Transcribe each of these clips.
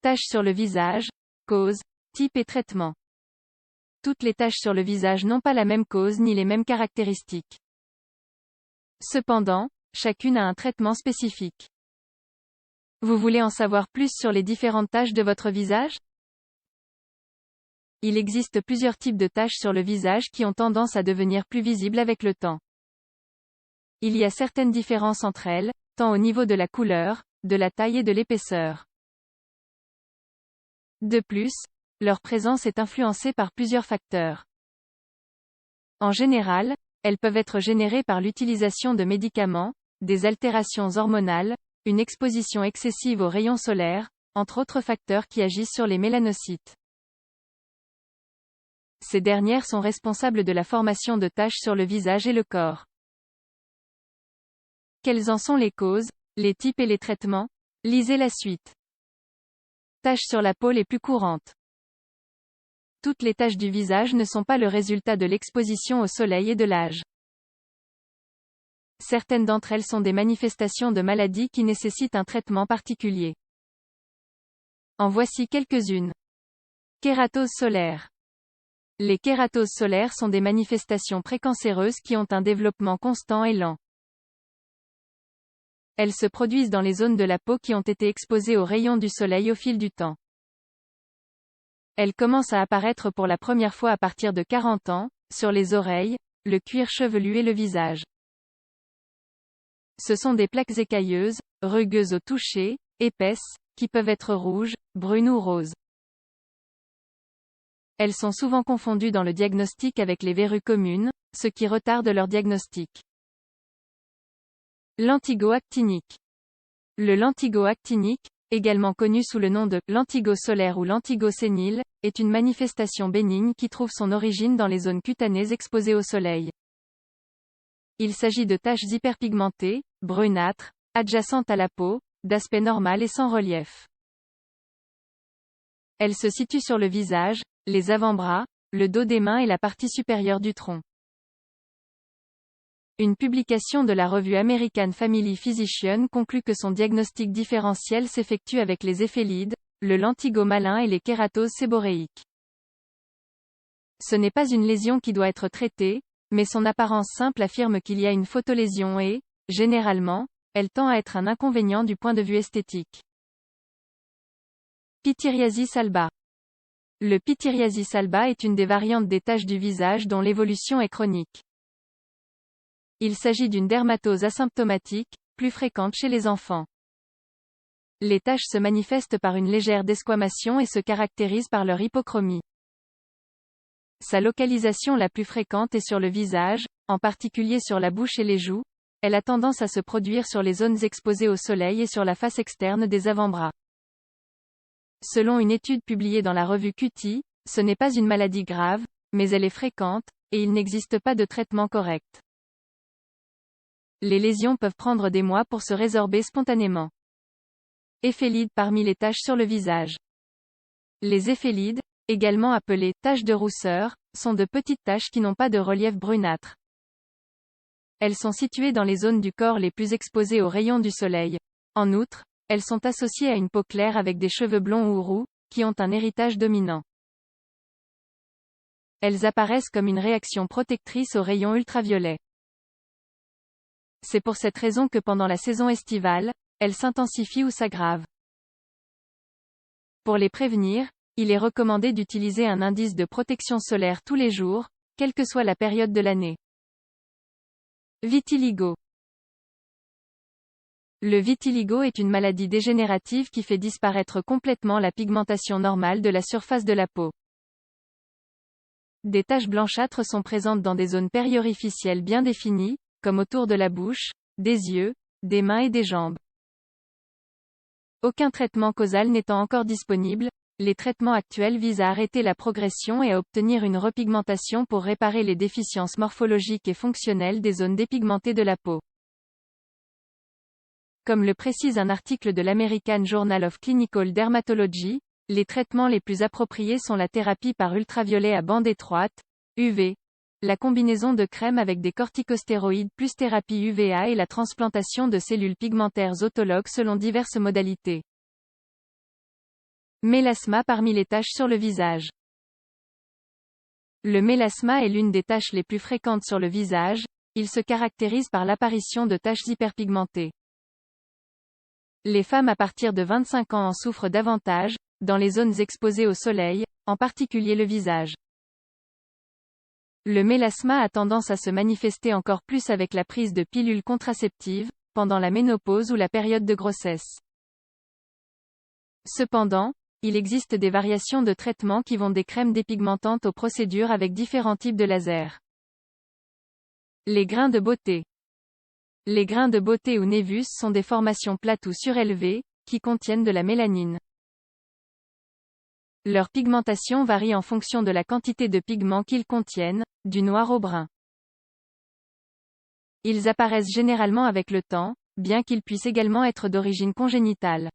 Taches sur le visage, cause, type et traitement. Toutes les taches sur le visage n'ont pas la même cause ni les mêmes caractéristiques. Cependant, chacune a un traitement spécifique. Vous voulez en savoir plus sur les différentes taches de votre visage? Il existe plusieurs types de taches sur le visage qui ont tendance à devenir plus visibles avec le temps. Il y a certaines différences entre elles, tant au niveau de la couleur, de la taille et de l'épaisseur. De plus, leur présence est influencée par plusieurs facteurs. En général, elles peuvent être générées par l'utilisation de médicaments, des altérations hormonales, une exposition excessive aux rayons solaires, entre autres facteurs qui agissent sur les mélanocytes. Ces dernières sont responsables de la formation de taches sur le visage et le corps. Quelles en sont les causes, les types et les traitements? Lisez la suite. Taches sur la peau les plus courantes. Toutes les taches du visage ne sont pas le résultat de l'exposition au soleil et de l'âge. Certaines d'entre elles sont des manifestations de maladies qui nécessitent un traitement particulier. En voici quelques-unes. Kératose solaire. Les kératoses solaires sont des manifestations précancéreuses qui ont un développement constant et lent. Elles se produisent dans les zones de la peau qui ont été exposées aux rayons du soleil au fil du temps. Elles commencent à apparaître pour la première fois à partir de 40 ans, sur les oreilles, le cuir chevelu et le visage. Ce sont des plaques écailleuses, rugueuses au toucher, épaisses, qui peuvent être rouges, brunes ou roses. Elles sont souvent confondues dans le diagnostic avec les verrues communes, ce qui retarde leur diagnostic. Lentigo actinique. Le lentigo actinique, également connu sous le nom de lentigo solaire ou lentigo sénile, est une manifestation bénigne qui trouve son origine dans les zones cutanées exposées au soleil. Il s'agit de taches hyperpigmentées, brunâtres, adjacentes à la peau, d'aspect normal et sans relief. Elles se situent sur le visage, les avant-bras, le dos des mains et la partie supérieure du tronc. Une publication de la revue American Family Physician conclut que son diagnostic différentiel s'effectue avec les éphélides, le lentigo malin et les kératoses séboréiques. Ce n'est pas une lésion qui doit être traitée, mais son apparence simple affirme qu'il y a une photolésion et, généralement, elle tend à être un inconvénient du point de vue esthétique. Pityriasis alba. Le pityriasis alba est une des variantes des taches du visage dont l'évolution est chronique. Il s'agit d'une dermatose asymptomatique, plus fréquente chez les enfants. Les taches se manifestent par une légère desquamation et se caractérisent par leur hypochromie. Sa localisation la plus fréquente est sur le visage, en particulier sur la bouche et les joues. Elle a tendance à se produire sur les zones exposées au soleil et sur la face externe des avant-bras. Selon une étude publiée dans la revue QT, ce n'est pas une maladie grave, mais elle est fréquente, et il n'existe pas de traitement correct. Les lésions peuvent prendre des mois pour se résorber spontanément. Éphélides parmi les taches sur le visage. Les éphélides, également appelées taches de rousseur, sont de petites taches qui n'ont pas de relief brunâtre. Elles sont situées dans les zones du corps les plus exposées aux rayons du soleil. En outre, elles sont associées à une peau claire avec des cheveux blonds ou roux, qui ont un héritage dominant. Elles apparaissent comme une réaction protectrice aux rayons ultraviolets. C'est pour cette raison que pendant la saison estivale, elles s'intensifient ou s'aggravent. Pour les prévenir, il est recommandé d'utiliser un indice de protection solaire tous les jours, quelle que soit la période de l'année. Vitiligo. Le vitiligo est une maladie dégénérative qui fait disparaître complètement la pigmentation normale de la surface de la peau. Des taches blanchâtres sont présentes dans des zones périorificielles bien définies, comme autour de la bouche, des yeux, des mains et des jambes. Aucun traitement causal n'étant encore disponible, les traitements actuels visent à arrêter la progression et à obtenir une repigmentation pour réparer les déficiences morphologiques et fonctionnelles des zones dépigmentées de la peau. Comme le précise un article de l'American Journal of Clinical Dermatology, les traitements les plus appropriés sont la thérapie par ultraviolet à bande étroite, UV, la combinaison de crème avec des corticostéroïdes plus thérapie UVA et la transplantation de cellules pigmentaires autologues selon diverses modalités. Mélasma parmi les taches sur le visage. Le mélasma est l'une des taches les plus fréquentes sur le visage, il se caractérise par l'apparition de taches hyperpigmentées. Les femmes à partir de 25 ans en souffrent davantage, dans les zones exposées au soleil, en particulier le visage. Le mélasma a tendance à se manifester encore plus avec la prise de pilules contraceptives, pendant la ménopause ou la période de grossesse. Cependant, il existe des variations de traitement qui vont des crèmes dépigmentantes aux procédures avec différents types de lasers. Les grains de beauté. Les grains de beauté ou névus sont des formations plates ou surélevées, qui contiennent de la mélanine. Leur pigmentation varie en fonction de la quantité de pigments qu'ils contiennent, du noir au brun. Ils apparaissent généralement avec le temps, bien qu'ils puissent également être d'origine congénitale.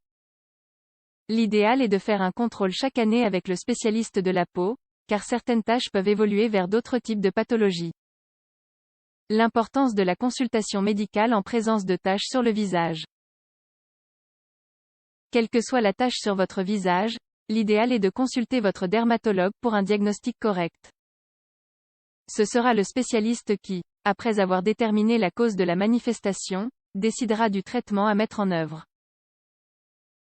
L'idéal est de faire un contrôle chaque année avec le spécialiste de la peau, car certaines taches peuvent évoluer vers d'autres types de pathologies. L'importance de la consultation médicale en présence de taches sur le visage. Quelle que soit la tache sur votre visage, l'idéal est de consulter votre dermatologue pour un diagnostic correct. Ce sera le spécialiste qui, après avoir déterminé la cause de la manifestation, décidera du traitement à mettre en œuvre.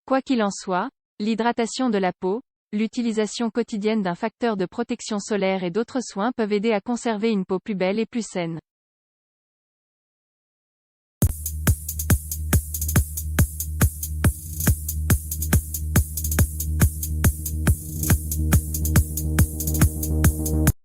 Quoi qu'il en soit, l'hydratation de la peau, l'utilisation quotidienne d'un facteur de protection solaire et d'autres soins peuvent aider à conserver une peau plus belle et plus saine.